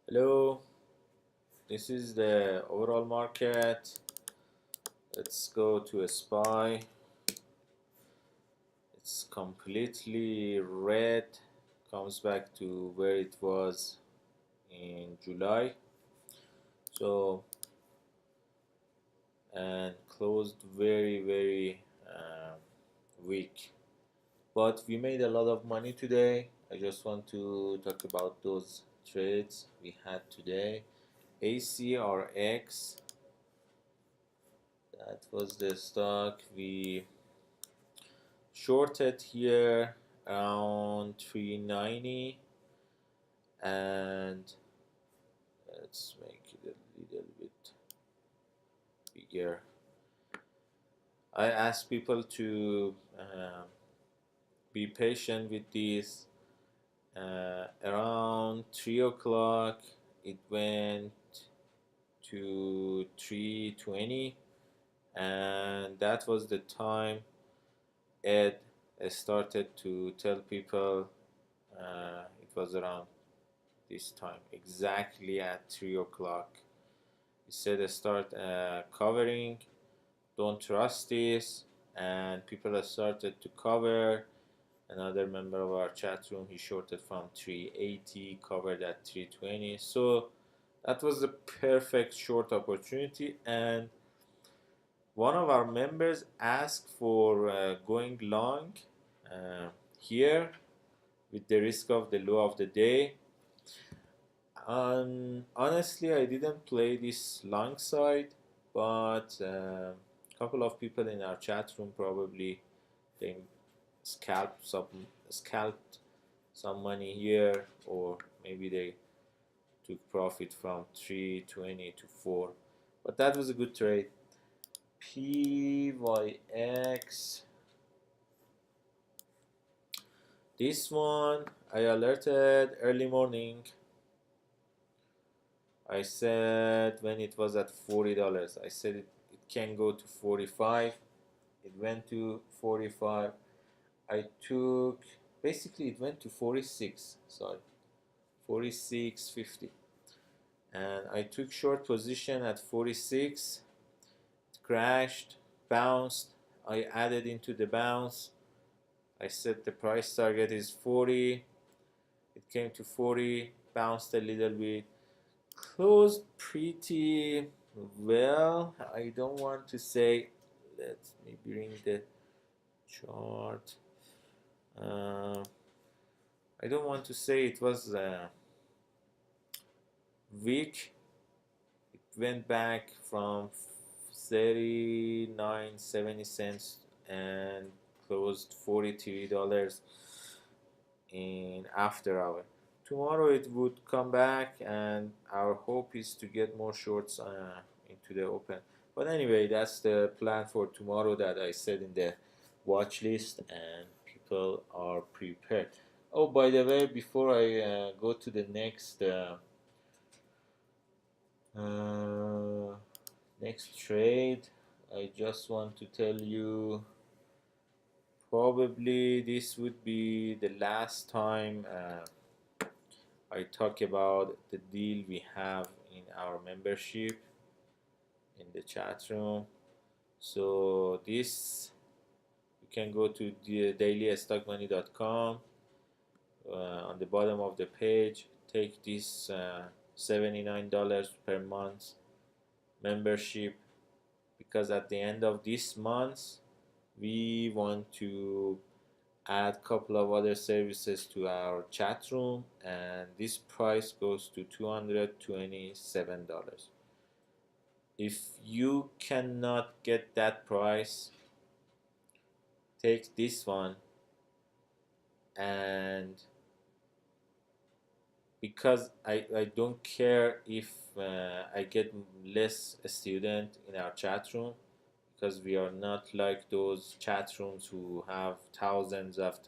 Hello, this is the overall market. Let's go to a SPY. It's completely red, comes back to where it was in July. So, and closed very weak. But we made a lot of money today. I just want to talk about those trades we had today. ACRX, that was the stock we shorted here around 390, and let's make it a little bit bigger. I ask people to be patient with this. Around 3 o'clock it went to 320, and that was the time Ed started to tell people it was around this time, exactly at 3 o'clock. He said start covering, don't trust this, and people have started to cover. Another member of our chat room, he shorted from 380, covered at 320. So that was the perfect short opportunity, and one of our members asked for going long uh, here with the risk of the low of the day. Honestly, I didn't play this long side, but a couple of people in our chat room probably they scalped some money here, or maybe they took profit from 320 to 4. But that was a good trade. PYX. This one I alerted early morning. I said when it was at $40, I said it can go to 45. It went to 45. I took, basically it went to 46, sorry, 46.50, and I took short position at 46. It crashed, bounced. I added into the bounce. I said the price target is 40. It came to 40, bounced a little bit, closed pretty well. I don't want to say, let me bring the chart. I don't want to say it was weak. It went back from 39.70 and closed $43 in after hour. Tomorrow it would come back, and our hope is to get more shorts into the open. But anyway, that's the plan for tomorrow that I said in the watch list, and people are prepared. Oh, by the way, before I go to the uh, next trade, I just want to tell you probably this would be the last time I talk about the deal we have in our membership in the chat room. So this, you can go to the dailystockmoney.com. On the bottom of the page, take this $79 per month membership, because at the end of this month we want to add a couple of other services to our chat room, and this price goes to $227. If you cannot get that price, take this one, and because I don't care if I get less student in our chat room, because we are not like those chat rooms who have thousands of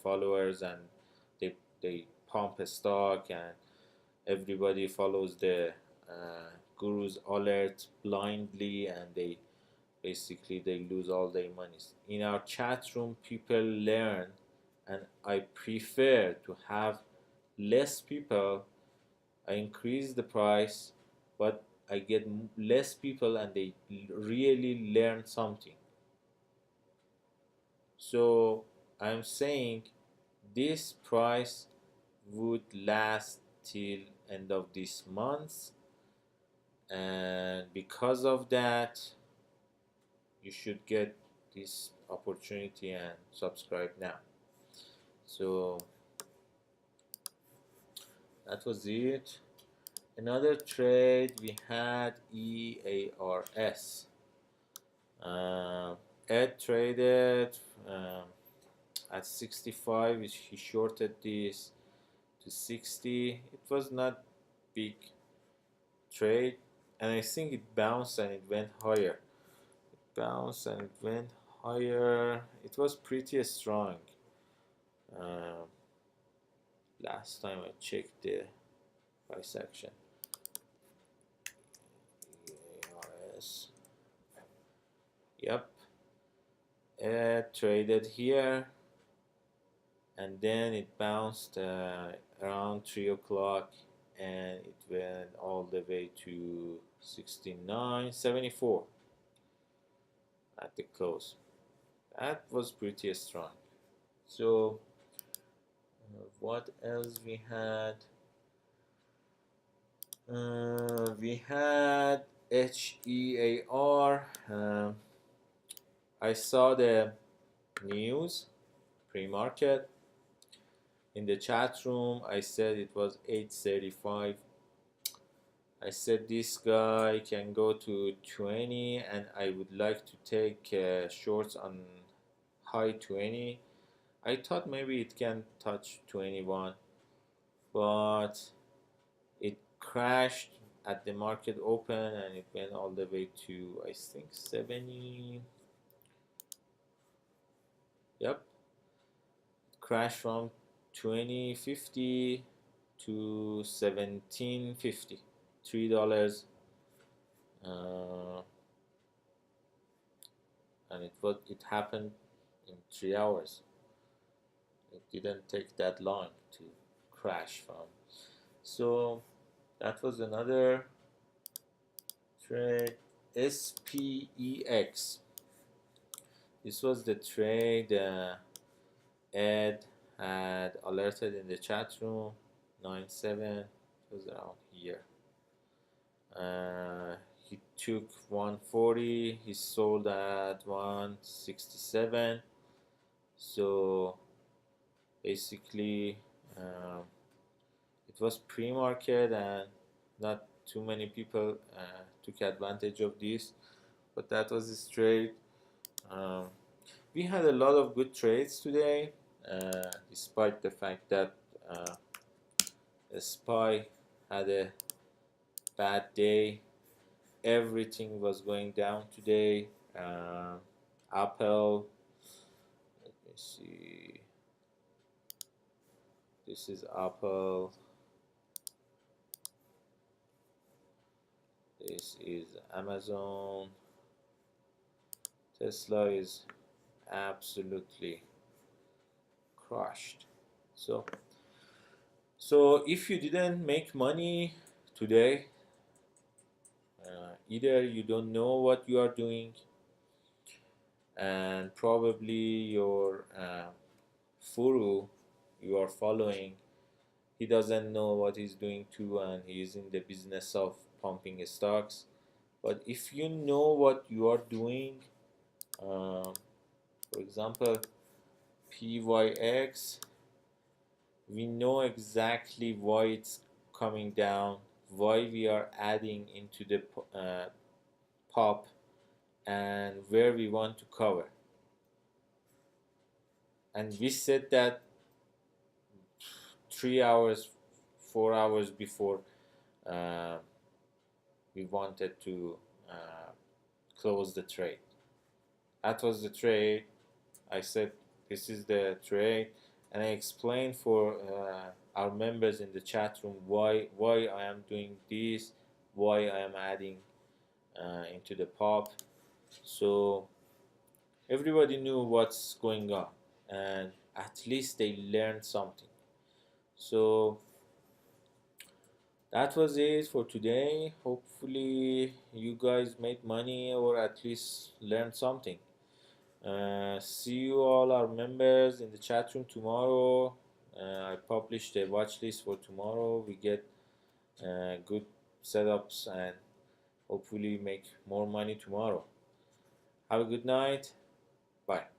followers, and they pump a stock and everybody follows the guru's alert blindly, and they lose all their money. In our chat room people learn, and I prefer to have less people I increase the price, but I get less people and they really learn something. So I'm saying this price would last till end of this month, and because of that you should get this opportunity and subscribe now. So that was it. Another trade we had EARS. Ed traded at 65. He shorted this to 60. It was not big trade, and I think it bounced and it went higher. It bounced and it went higher. It was pretty strong. Last time I checked the price action. EARS. Yep. It traded here, and then it bounced around 3 o'clock, and it went all the way to 69.74 at the close. That was pretty strong. So what else we had? We had HEAR. I saw the news pre-market in the chat room. I said it was 835. I said this guy can go to 20, and I would like to take shorts on high 20. I thought maybe it can touch 21, but it crashed at the market open and it went all the way to, I think, 70. Yep, crashed from 20.50 to 17.50, $3, and it happened in 3 hours. It didn't take that long to crash from. So that was another trade. SPEX. This was the trade Ed had alerted in the chat room. 9.7. It was around here. He took 140. He sold at 167. So basically, it was pre-market and not too many people took advantage of this, but that was this trade. We had a lot of good trades today, despite the fact that SPY had a bad day. Everything was going down today. Apple, let me see, this is Apple, this is Amazon, Tesla is absolutely crushed. So if you didn't make money today, either you don't know what you are doing, and probably your furu you are following, he doesn't know what he's doing too, and he's in the business of pumping stocks. But if you know what you are doing, for example, PYX, we know exactly why it's coming down, why we are adding into the pop, and where we want to cover. And we said that 3 hours, 4 hours before we wanted to close the trade. That was the trade. I said this is the trade, and I explained for our members in the chat room why I am doing this, why I am adding into the pop. So everybody knew what's going on, and at least they learned something. So That was it for today. Hopefully, you guys made money or at least learned something. See you all our members in the chat room tomorrow. I published a watch list for tomorrow. We get good setups and hopefully make more money tomorrow. Have a good night. Bye.